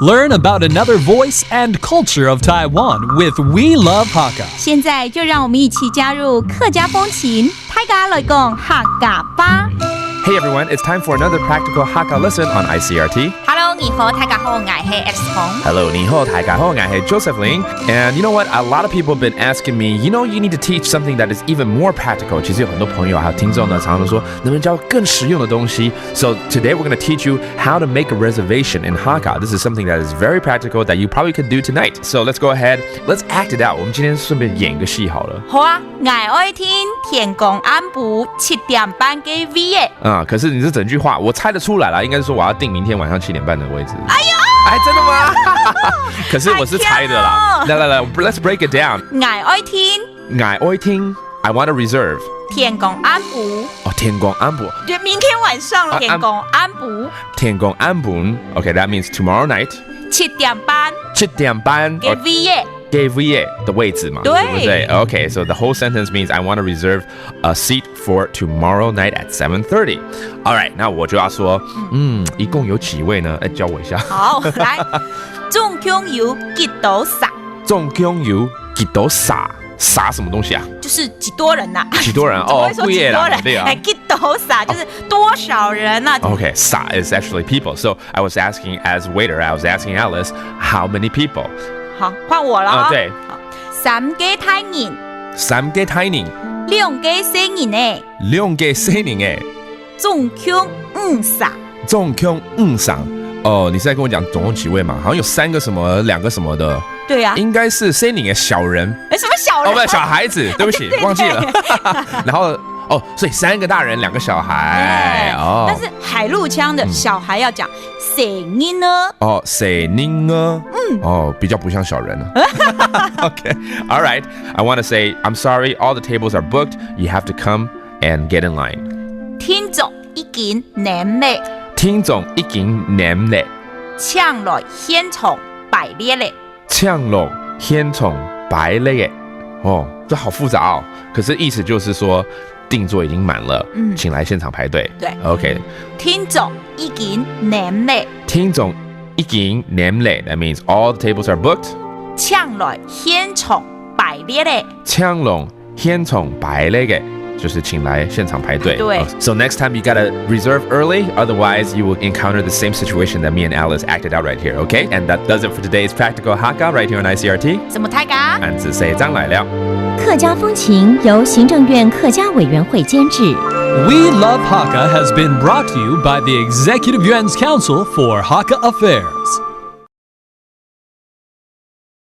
Learn about another voice and culture of Taiwan with We Love Hakka. 现在就让我们一起加入客家风情，大家来讲客家吧。Hey everyone, it's time for another practical Hakka lesson on ICRT. Hello， 你好，大家好，我係 X 紅。Hello, 你好，大家好，我係 Joseph Ling. And you know what? A lot of people have been asking me, you need to teach something that is even more practical. 其實有很多朋友還有聽眾呢，常常說能不能教更實用的東西。So today we're going to teach you how to make a reservation in Hakka. This is something that is very practical that you probably could do tonight. So let's go ahead, let's act it out. 我們今天順便演一個戲好了。好啊，我愛聽天公安布7點半嘅 V 可是你這整句話我猜得出來了，應該是說我要定明天晚上7點半的位置。哎呦，真的嗎？可是我是猜的啦。來 let's break it down. 我愛聽 I want to reserve. 天公安布。天公安布。就明天晚上天公安布。天公安布。Okay, that means tomorrow night. 7點半。7點半。嘅 V Gave we 的位置嘛，對不對 ？Okay, so the whole sentence means I want to reserve a seat for tomorrow night at 7:30. All right, 那我就要說，一共有幾位呢？教我一下。好，來，總共有幾多少？總共有幾多少？啥什麼東西啊？就是幾多人呐？幾多人？哦，幾多人？幾多少？就是多少人呐 ？Okay, 啥 is actually people. So I was asking as waiter, I was asking Alice, how many people? 好，換我了啊！對，3個大人，2個大人，2個小人誒，2個小人誒，總共50，總共50。哦，你是在跟我講總共幾位嘛？好像有3個什麼2個什麼的。對啊，應該是小人誒，小人。什麼小人？哦，不是小孩子，對不起，忘記了。然後所以3個大人，2個小孩。哦，但是海陸腔的小孩要講小人呢？哦，小人呢？哦，比較不像小人。Okay, all right. I want to say I'm sorry. All the tables are booked. You have to come and get in line. 聽眾已經黏咧，聽眾已經黏咧，搶來現場擺列咧，搶來現場擺列。哦，這好複雜哦。可是意思就是說，訂座已經滿了，請來現場排隊。對 ，OK。聽眾已經黏咧，聽眾已經黏咧。That means all the tables are booked. 搶來現場擺列咧，搶來現場擺列嘅。就是請來現場排隊。對。So next time you gotta reserve early, otherwise you will encounter the same situation that me and Alice acted out right here, okay? And that does it for today's Practical Hakka right here on ICRT. 什麼大家？俺子say 張來了。客家風情由行政院客家委員會監製。We Love Hakka has been brought to you by the Executive Yuan's Council for Hakka Affairs.